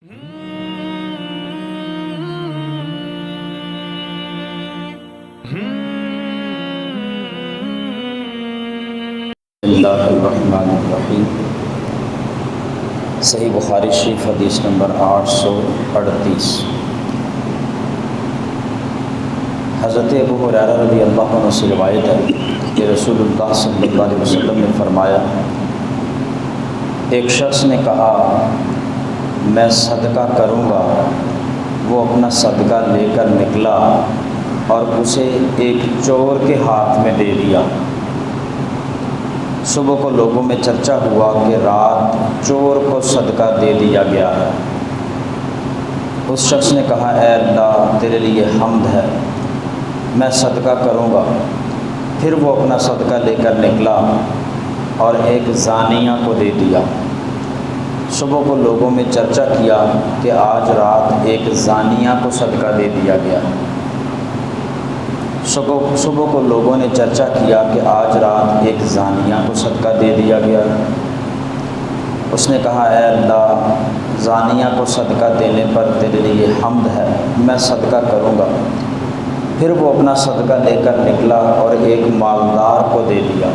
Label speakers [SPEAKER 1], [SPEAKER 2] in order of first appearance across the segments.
[SPEAKER 1] اللہ الرحمن الرحیم۔ صحیح بخاری شریف حدیث نمبر 838۔ حضرت ابو ہریرہ رضی اللہ عنہ سے روایت ہے کہ رسول اللہ صلی اللہ علیہ وسلم نے فرمایا، ایک شخص نے کہا میں صدقہ کروں گا، وہ اپنا صدقہ لے کر نکلا اور اسے ایک چور کے ہاتھ میں دے دیا۔ صبح کو لوگوں میں چرچا ہوا کہ رات چور کو صدقہ دے دیا گیا ہے۔ اس شخص نے کہا، اے اللہ تیرے لیے حمد ہے، میں صدقہ کروں گا۔ پھر وہ اپنا صدقہ لے کر نکلا اور ایک زانیہ کو دے دیا۔ صبح کو لوگوں میں چرچا کیا کہ آج رات ایک زانیہ کو صدقہ دے دیا گیا۔ صبح کو لوگوں نے چرچا کیا کہ آج رات ایک زانیہ کو صدقہ دے دیا گیا۔ اس نے کہا، اے اللہ زانیہ کو صدقہ دینے پر تیرے لیے حمد ہے، میں صدقہ کروں گا۔ پھر وہ اپنا صدقہ لے کر نکلا اور ایک مالدار کو دے دیا۔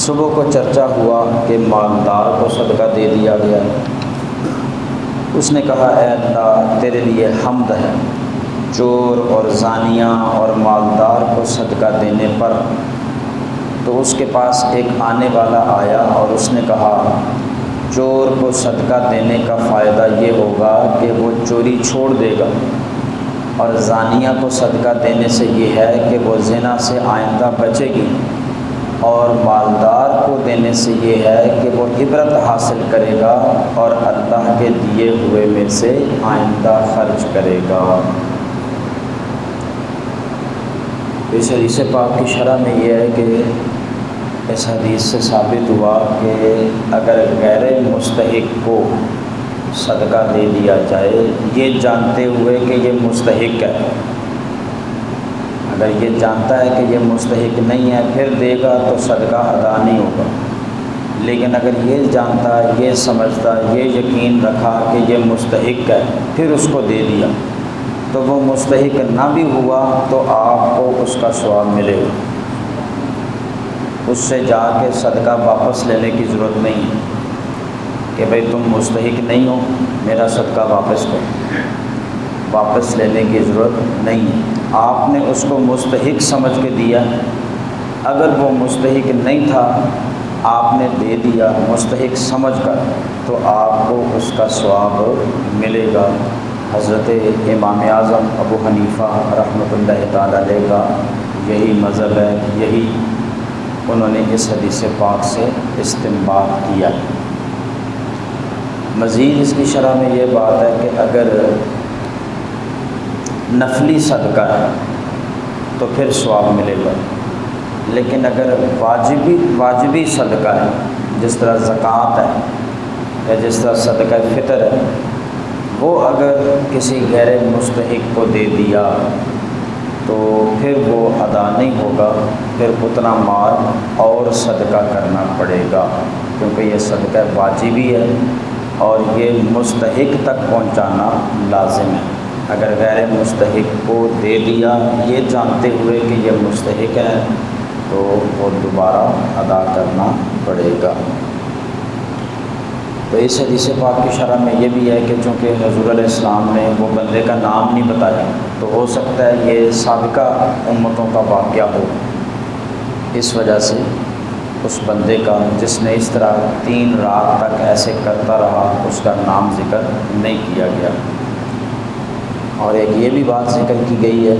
[SPEAKER 1] صبح کو چرچا ہوا کہ مالدار کو صدقہ دے دیا گیا۔ اس نے کہا، اے اللہ تیرے لیے حمد ہے، چور اور زانیہ اور مالدار کو صدقہ دینے پر۔ تو اس کے پاس ایک آنے والا آیا اور اس نے کہا، چور کو صدقہ دینے کا فائدہ یہ ہوگا کہ وہ چوری چھوڑ دے گا، اور زانیہ کو صدقہ دینے سے یہ ہے کہ وہ زنا سے آئندہ بچے گی، اور مالدار کو دینے سے یہ ہے کہ وہ عبرت حاصل کرے گا اور اللہ کے دیے ہوئے میں سے آئندہ خرچ کرے گا۔ اس حدیث پاک کی شرح میں یہ ہے کہ اس حدیث سے ثابت ہوا کہ اگر غیر مستحق کو صدقہ دے دیا جائے یہ جانتے ہوئے کہ یہ مستحق ہے، اگر یہ جانتا ہے کہ یہ مستحق نہیں ہے پھر دے گا تو صدقہ ادا نہیں ہوگا، لیکن اگر یہ جانتا، یہ سمجھتا، یہ یقین رکھا کہ یہ مستحق ہے پھر اس کو دے دیا تو وہ مستحق نہ بھی ہوا تو آپ کو اس کا ثواب ملے گا۔ اس سے جا کے صدقہ واپس لینے کی ضرورت نہیں ہے کہ بھئی تم مستحق نہیں ہو میرا صدقہ واپس کرو، واپس لینے کی ضرورت نہیں ہے۔ آپ نے اس کو مستحق سمجھ کے دیا، اگر وہ مستحق نہیں تھا آپ نے دے دیا مستحق سمجھ کر تو آپ کو اس کا ثواب ملے گا۔ حضرت امام اعظم ابو حنیفہ رحمۃ اللہ تعالی علیہ کا یہی مذہب ہے، یہی انہوں نے اس حدیث پاک سے استنباط کیا۔ مزید اس کی شرح میں یہ بات ہے کہ اگر نفلی صدقہ ہے تو پھر ثواب ملے گا، لیکن اگر واجبی صدقہ ہے جس طرح زکوٰۃ ہے یا جس طرح صدقہ فطر ہے، وہ اگر کسی غیر مستحق کو دے دیا تو پھر وہ ادا نہیں ہوگا، پھر اتنا مال اور صدقہ کرنا پڑے گا، کیونکہ یہ صدقہ واجبی ہے اور یہ مستحق تک پہنچانا لازم ہے۔ اگر غیر مستحق کو دے دیا یہ جانتے ہوئے کہ یہ مستحق ہے تو وہ دوبارہ ادا کرنا پڑے گا۔ تو اس حدیث پاک کی شرح میں یہ بھی ہے کہ چونکہ حضور علیہ السلام نے وہ بندے کا نام نہیں بتایا تو ہو سکتا ہے یہ سابقہ امتوں کا واقعہ ہو، اس وجہ سے اس بندے کا جس نے اس طرح 3 رات تک ایسے کرتا رہا اس کا نام ذکر نہیں کیا گیا۔ اور ایک یہ بھی بات ذکر کی گئی ہے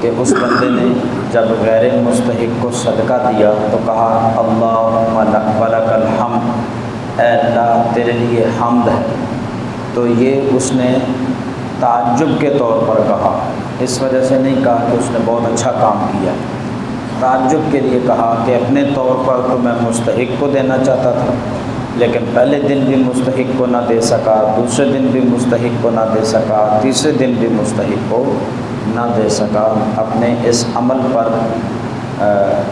[SPEAKER 1] کہ اس بندے نے جب غیر مستحق کو صدقہ دیا تو کہا، اللہم ولک الحمد، اے اللہ تیرے لیے حمد ہے، تو یہ اس نے تعجب کے طور پر کہا، اس وجہ سے نہیں کہا کہ اس نے بہت اچھا کام کیا، تعجب کے لیے کہا کہ اپنے طور پر تو میں مستحق کو دینا چاہتا تھا لیکن پہلے دن بھی مستحق کو نہ دے سکا، دوسرے دن بھی مستحق کو نہ دے سکا، تیسرے دن بھی مستحق کو نہ دے سکا۔ اپنے اس عمل پر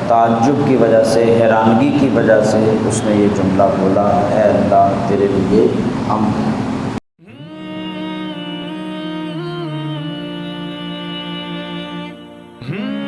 [SPEAKER 1] تعجب کی وجہ سے، حیرانگی کی وجہ سے اس نے یہ جملہ بولا، اے اللہ تیرے لیے حمد ہے۔
[SPEAKER 2] Hmm.